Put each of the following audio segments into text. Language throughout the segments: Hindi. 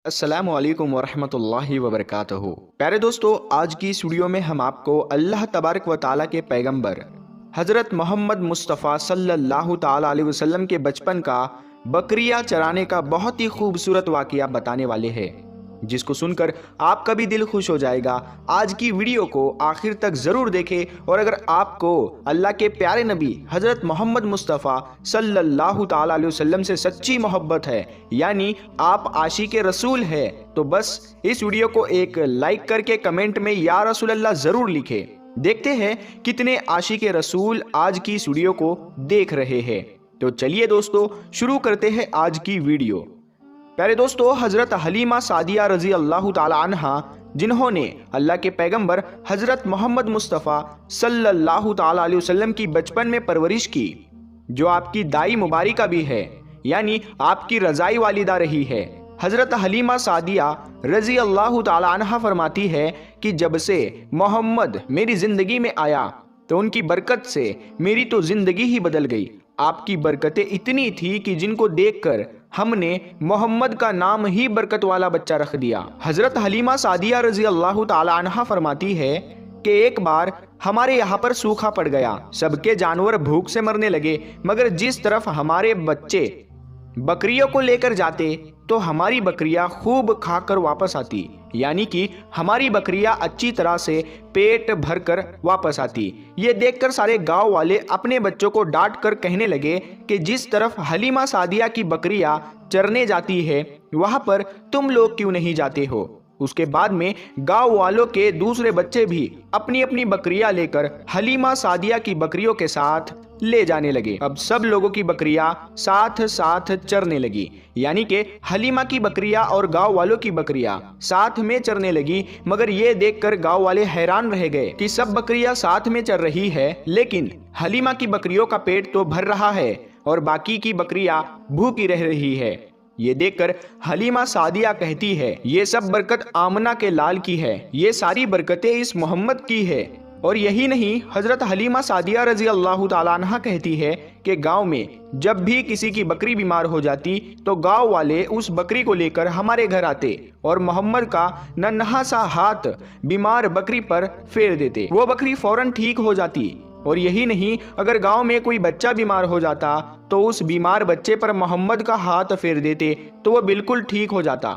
अस्सलामु अलैकुम वरहमतुल्लाहि वबरकातुहू। प्यारे दोस्तों, आज की इस वीडियो में हम आपको अल्लाह तबारक व ताला के पैगंबर हज़रत मोहम्मद मुस्तफ़ा सल्लल्लाहु ताला अलैहि वसल्लम के बचपन का बकरियां चराने का बहुत ही खूबसूरत वाक़या बताने वाले हैं, जिसको सुनकर आपका भी दिल खुश हो जाएगा। आज की वीडियो को आखिर तक ज़रूर देखें और अगर आपको अल्लाह के प्यारे नबी हज़रत मोहम्मद मुस्तफ़ा सल्लल्लाहु ताला अलैहि वसल्लम से सच्ची मोहब्बत है, यानी आप आशिक़े रसूल है, तो बस इस वीडियो को एक लाइक करके कमेंट में या रसूल अल्लाह ज़रूर लिखें। देखते हैं कितने आशिक़े रसूल आज की इस वीडियो को देख रहे हैं। तो चलिए दोस्तों, शुरू करते हैं आज की वीडियो। प्यारे दोस्तों, हज़रत हलीमा सादिया रज़ी अल्लाह ताला अन्हा, जिन्होंने अल्लाह के पैगंबर हज़रत मोहम्मद मुस्तफ़ा सल्लल्लाहु ताला अलैहि वसल्लम की बचपन में परवरिश की, जो आपकी दाई मुबारिका भी है, यानी आपकी रज़ाई वालिदा रही है। हज़रत हलीमा सादिया रज़ी अल्लाह ताला अन्हा फरमाती है कि जब से मोहम्मद मेरी ज़िंदगी में आया तो उनकी बरकत से मेरी तो ज़िंदगी ही बदल गई। आपकी बरकतें इतनी थी कि जिनको देखकर हमने मोहम्मद का नाम ही बरकत वाला बच्चा रख दिया। हज़रत हलीमा सादिया रज़ी अल्लाह ताला अन्हा फरमाती है कि एक बार हमारे यहाँ पर सूखा पड़ गया, सबके जानवर भूख से मरने लगे, मगर जिस तरफ हमारे बच्चे बकरियों को लेकर जाते तो हमारी बकरियां खूब खाकर वापस आती, यानी कि हमारी बकरियां अच्छी तरह से पेट भरकर वापस आती। ये देखकर सारे गांव वाले अपने बच्चों को डांट कर कहने लगे कि जिस तरफ हलीमा सादिया की बकरियां चरने जाती है वहां पर तुम लोग क्यों नहीं जाते हो। उसके बाद में गांव वालों के दूसरे बच्चे भी अपनी अपनी बकरियां लेकर हलीमा सादिया की बकरियों के साथ ले जाने लगे। अब सब लोगों की बकरियां साथ साथ चरने लगी, यानी कि हलीमा की बकरियां और गांव वालों की बकरियां साथ में चरने लगी। मगर ये देखकर गांव वाले हैरान रह गए कि सब बकरियां साथ में चर रही है, लेकिन हलीमा की बकरियों का पेट तो भर रहा है और बाकी की बकरियां भूखी रह रही है। ये देखकर हलीमा सादिया कहती है, ये सब बरकत आमना के लाल की है, ये सारी बरकतें इस मोहम्मद की है। और यही नहीं, हज़रत हलीमा सादिया रज़ी अल्लाह ताला अन्हा कहती है कि गांव में जब भी किसी की बकरी बीमार हो जाती तो गांव वाले उस बकरी को लेकर हमारे घर आते और मोहम्मद का नन्हा सा हाथ बीमार बकरी पर फेर देते, वो बकरी फौरन ठीक हो जाती। और यही नहीं, अगर गांव में कोई बच्चा बीमार हो जाता तो उस बीमार बच्चे पर मोहम्मद का हाथ फेर देते तो वह बिल्कुल ठीक हो जाता।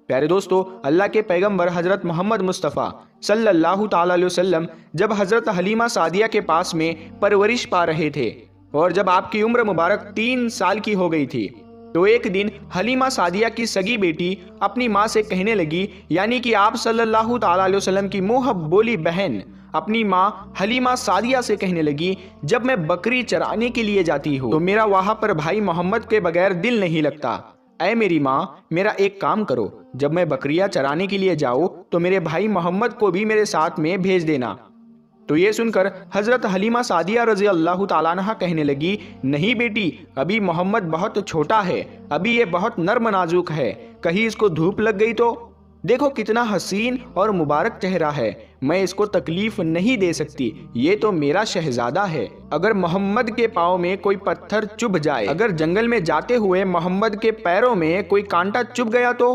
प्यारे दोस्तों, अल्लाह के पैगंबर हज़रत मोहम्मद मुस्तफ़ा सल्लल्लाहु ताला अलैहि वसल्लम जब हज़रत हलीमा सादिया के पास में परवरिश पा रहे थे और जब आपकी उम्र मुबारक 3 साल की हो गई थी, तो एक दिन हलीमा सादिया की सगी बेटी अपनी माँ से कहने लगी, यानी कि आप सल्लल्लाहु ताला अलैहि वसल्लम की मुँह बोली बहन अपनी माँ हलीमा सादिया से कहने लगी, जब मैं बकरी चराने के लिए जाती हूँ तो मेरा वहाँ पर भाई मोहम्मद के बगैर दिल नहीं लगता। ऐ मेरी माँ, मेरा एक काम करो, जब मैं बकरियां चराने के लिए जाऊँ तो मेरे भाई मोहम्मद को भी मेरे साथ में भेज देना। तो ये सुनकर हज़रत हलीमा सादिया रज़ी अल्लाह ताला अन्हा कहने लगी, नहीं बेटी, अभी मोहम्मद बहुत छोटा है, अभी ये बहुत नर्म नाजुक है, कहीं इसको धूप लग गई तो। देखो कितना हसीन और मुबारक चेहरा है, मैं इसको तकलीफ नहीं दे सकती, ये तो मेरा शहजादा है। अगर मोहम्मद के पाँव में कोई पत्थर चुभ जाए, अगर जंगल में जाते हुए मोहम्मद के पैरों में कोई कांटा चुभ गया तो।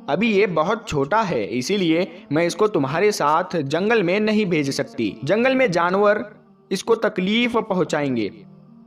अभी ये बहुत छोटा है, इसीलिए मैं इसको तुम्हारे साथ जंगल में नहीं भेज सकती। जंगल में जानवर इसको तकलीफ पहुंचाएंगे,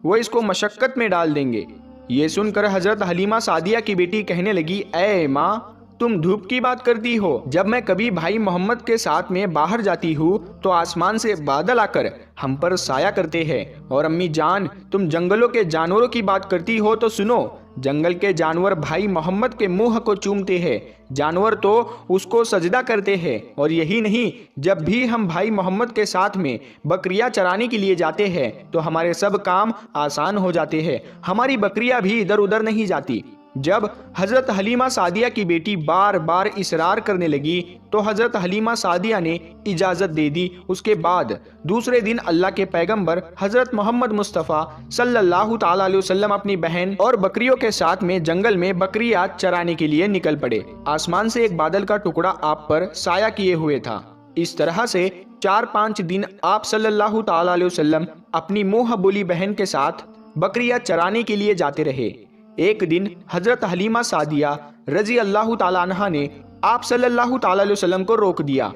वो इसको मशक्कत में डाल देंगे। ये सुनकर हज़रत हलीमा सादिया की बेटी कहने लगी, ऐ माँ, तुम धूप की बात करती हो, जब मैं कभी भाई मोहम्मद के साथ में बाहर जाती हूँ तो आसमान से बादल आकर हम पर साया करते हैं। और अम्मी जान, तुम जंगलों के जानवरों की बात करती हो तो सुनो, जंगल के जानवर भाई मोहम्मद के मुंह को चूमते हैं, जानवर तो उसको सजदा करते हैं। और यही नहीं, जब भी हम भाई मोहम्मद के साथ में बकरियां चराने के लिए जाते हैं तो हमारे सब काम आसान हो जाते हैं, हमारी बकरियां भी इधर उधर नहीं जाती। जब हज़रत हलीमा सादिया की बेटी बार बार इसरार करने लगी तो हज़रत हलीमा सादिया ने इजाज़त दे दी। उसके बाद दूसरे दिन अल्लाह के पैगंबर हज़रत मोहम्मद मुस्तफ़ा सल्लल्लाहु ताला अलैहि वसल्लम अपनी बहन और बकरियों के साथ में जंगल में बकरियां चराने के लिए निकल पड़े। आसमान से एक बादल का टुकड़ा आप पर साया किए हुए था। इस तरह से 4-5 दिन आप सल्लल्लाहु ताला अलैहि वसल्लम अपनी मुँह बोली बहन के साथ बकरियां चराने के लिए जाते रहे। एक दिन हज़रत हलीमा सादिया रजी अल्लाह ताला अन्हा ने आप सल्लल्लाहु ताला अलैहि वसल्लम को रोक दिया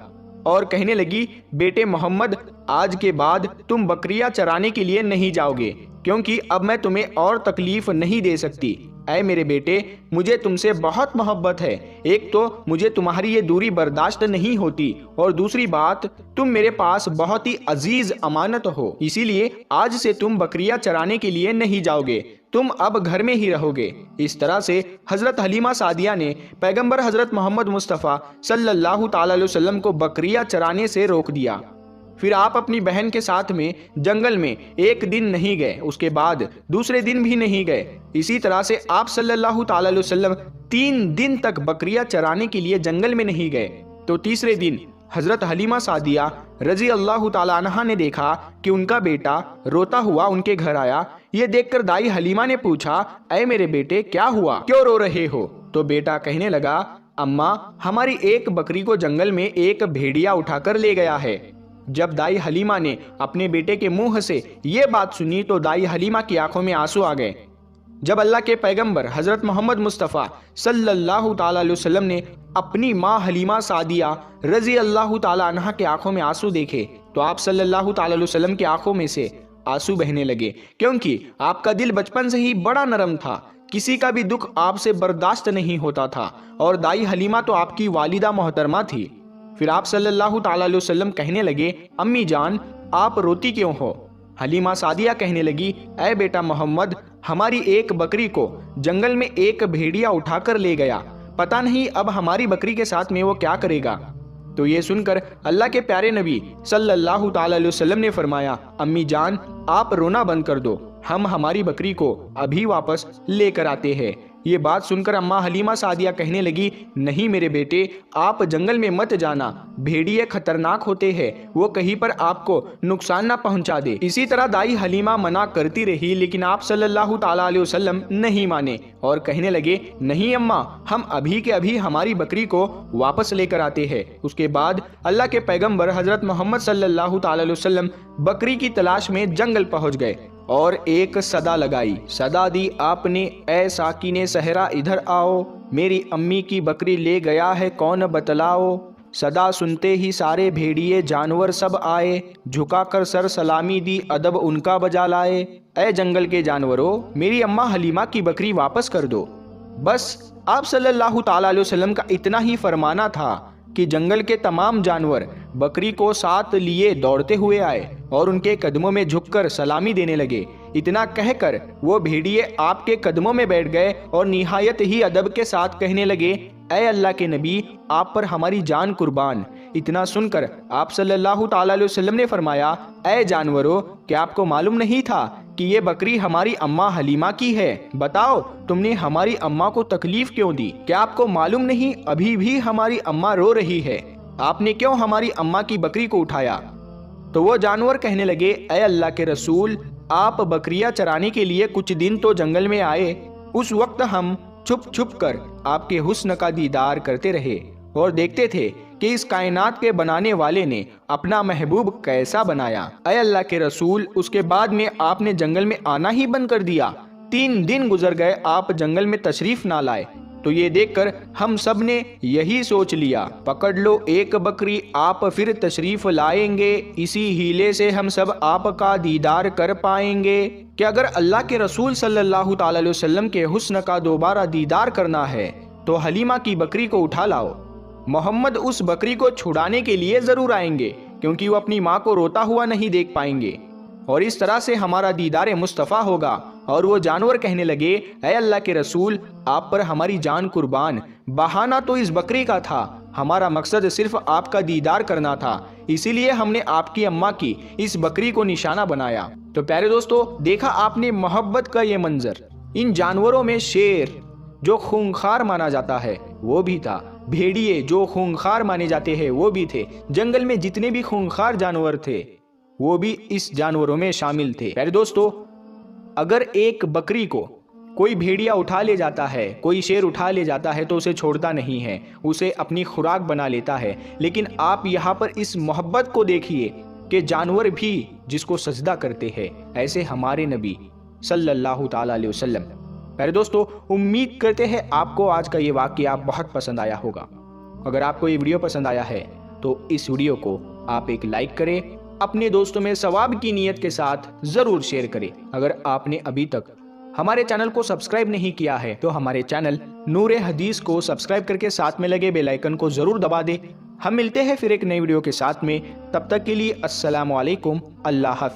और कहने लगी, बेटे मोहम्मद, आज के बाद तुम बकरियां चराने के लिए नहीं जाओगे, क्योंकि अब मैं तुम्हें और तकलीफ नहीं दे सकती। ऐ मेरे बेटे, मुझे तुमसे बहुत मोहब्बत है। एक तो मुझे तुम्हारी ये दूरी बर्दाश्त नहीं होती, और दूसरी बात, तुम मेरे पास बहुत ही अजीज अमानत हो। इसीलिए आज से तुम बकरियां चराने के लिए नहीं जाओगे, तुम अब घर में ही रहोगे। इस तरह से हजरत हलीमा सादिया ने पैगंबर हजरत मोहम्मद मुस्तफ़ा सल्लल्लाहु ताला अलैहि वसल्लम को बकरियां चराने से रोक दिया। फिर आप अपनी बहन के साथ में जंगल में एक दिन नहीं गए, उसके बाद दूसरे दिन भी नहीं गए। इसी तरह से आप सल्लल्लाहु ताला अलैहि वसल्लम 3 दिन तक बकरियां चराने के लिए जंगल में नहीं गए। तो तीसरे दिन हजरत हलीमा सादिया रजी अल्लाह ताला अन्हा ने देखा कि उनका बेटा रोता हुआ उनके घर आया। ये देखकर दाई हलीमा ने पूछा, ऐ मेरे बेटे, क्या हुआ, क्यों रो रहे हो? तो बेटा कहने लगा, अम्मा, हमारी एक बकरी को जंगल में एक भेड़िया उठाकर ले गया है। जब दाई हलीमा ने अपने बेटे के मुंह से ये बात सुनी तो दाई हलीमा की आंखों में आंसू आ गए। जब अल्लाह के पैगंबर हजरत मोहम्मद मुस्तफ़ा सल्लल्लाहु ताला अलैहि वसल्लम ने अपनी माँ हलीमा सादिया रजी अल्लाह ताला अन्हा के आंखों में आंसू देखे तो आप सल्लल्लाहु ताला अलैहि वसल्लम की आंखों में से आंसू बहने लगे, क्योंकि आपका दिल बचपन से ही बड़ा नरम था, किसी का भी दुख आपसे बर्दाश्त नहीं होता था, और दाई हलीमा तो आपकी वालिदा मोहतरमा थी। फिर आप सल्लल्लाहु ताला अलैहि वसल्लम कहने लगे, अम्मी जान, आप रोती क्यों हो? हलीमा सादिया कहने लगी, ऐ बेटा मोहम्मद, हमारी एक बकरी को जंगल में एक भेड़िया उठाकर ले गया, पता नहीं अब हमारी बकरी के साथ में वो क्या करेगा। तो ये सुनकर अल्लाह के प्यारे नबी सल्लल्लाहु ताला अलैहि वसल्लम ने फरमाया, अम्मी जान, आप रोना बंद कर दो, हम हमारी बकरी को अभी वापस लेकर आते हैं। ये बात सुनकर अम्मा हलीमा सादिया कहने लगी, नहीं मेरे बेटे, आप जंगल में मत जाना, भेड़िए खतरनाक होते हैं, वो कहीं पर आपको नुकसान ना पहुंचा दे। इसी तरह दाई हलीमा मना करती रही, लेकिन आप सल्लल्लाहु ताला अलैहि वसल्लम नहीं माने और कहने लगे, नहीं अम्मा, हम अभी के अभी हमारी बकरी को वापस लेकर आते हैं। उसके बाद अल्लाह के पैगंबर हजरत मोहम्मद सल्लल्लाहु ताला अलैहि वसल्लम बकरी की तलाश में जंगल पहुंच गए और एक सदा लगाई। सदा दी आपने, ऐ साकिने सहरा इधर आओ, मेरी अम्मी की बकरी ले गया है कौन बतलाओ। सदा सुनते ही सारे भेड़िए जानवर सब आए, झुकाकर सर सलामी दी अदब उनका बजा लाए। ऐ जंगल के जानवरों, मेरी अम्मा हलीमा की बकरी वापस कर दो। बस आप सल्लल्लाहु ताला अलैहि वसल्लम का इतना ही फरमाना था कि जंगल के तमाम जानवर बकरी को साथ लिए दौड़ते हुए आए और उनके कदमों में झुककर सलामी देने लगे। इतना कहकर वो भेड़िए आपके कदमों में बैठ गए और निहायत ही अदब के साथ कहने लगे, ऐ अल्लाह के नबी, आप पर हमारी जान कुर्बान। इतना सुनकर आप सल्लल्लाहु ताला अलैहि वसल्लम ने फरमाया, ऐ जानवरों, क्या आपको मालूम नहीं था कि ये बकरी हमारी अम्मा हलीमा की है? बताओ, तुमने हमारी अम्मा को तकलीफ क्यों दी? क्या आपको मालूम नहीं अभी भी हमारी अम्मा रो रही है? आपने क्यों हमारी अम्मा की बकरी को उठाया? तो वो जानवर कहने लगे, ऐ अल्लाह के रसूल, आप बकरियां चराने के लिए कुछ दिन तो जंगल में आए, उस वक्त हम छुप छुप कर आपके हुस्न का दीदार करते रहे और देखते थे कि इस कायनात के बनाने वाले ने अपना महबूब कैसा बनाया। ऐ अल्लाह के रसूल, उसके बाद में आपने जंगल में आना ही बंद कर दिया। 3 दिन गुजर गए, आप जंगल में तशरीफ ना लाए। तो ये देखकर हम सब ने यही सोच लिया, पकड़ लो एक बकरी, आप फिर तशरीफ लाएंगे, इसी हीले से हम सब आपका दीदार कर पाएंगे। कि अगर अल्लाह के रसूल सल्लल्लाहु ताला अलैहि वसल्लम के हुस्न का दोबारा दीदार करना है तो हलीमा की बकरी को उठा लाओ। मोहम्मद उस बकरी को छुड़ाने के लिए जरूर आएंगे, क्योंकि वो अपनी माँ को रोता हुआ नहीं देख पाएंगे, और इस तरह से हमारा दीदार मुस्तफ़ा होगा। और वो जानवर कहने लगे, ऐ अल्लाह के रसूल, आप पर हमारी जान कुर्बान, बहाना तो इस बकरी का था, हमारा मकसद सिर्फ आपका दीदार करना था, इसीलिए हमने आपकी अम्मा की इस बकरी को निशाना बनाया। तो प्यारे दोस्तों, देखा आपने मोहब्बत का ये मंजर। इन जानवरों में शेर जो खूंखार माना जाता है वो भी था, भेड़िए जो खूंखार माने जाते हैं वो भी थे, जंगल में जितने भी खूंखार जानवर थे वो भी इस जानवरों में शामिल थे। प्यारे दोस्तों, अगर एक बकरी को कोई भेड़िया उठा ले जाता है, कोई शेर उठा ले जाता है तो उसे छोड़ता नहीं है, उसे अपनी खुराक बना लेता है। लेकिन आप यहाँ पर इस मोहब्बत को देखिए कि जानवर भी जिसको सजदा करते हैं, ऐसे हमारे नबी सल्लल्लाहु ताला अलैहि वसल्लम प्यारे दोस्तों, उम्मीद करते हैं आपको आज का ये वाकया बहुत पसंद आया होगा। अगर आपको ये वीडियो पसंद आया है तो इस वीडियो को आप एक लाइक करें, अपने दोस्तों में सवाब की नीयत के साथ जरूर शेयर करें। अगर आपने अभी तक हमारे चैनल को सब्सक्राइब नहीं किया है तो हमारे चैनल नूर हदीस को सब्सक्राइब करके साथ में लगे बेल आइकन को जरूर दबा दें। हम मिलते हैं फिर एक नई वीडियो के साथ में, तब तक के लिए अस्सलाम वालेकुम, अल्लाह हाफ़िज़।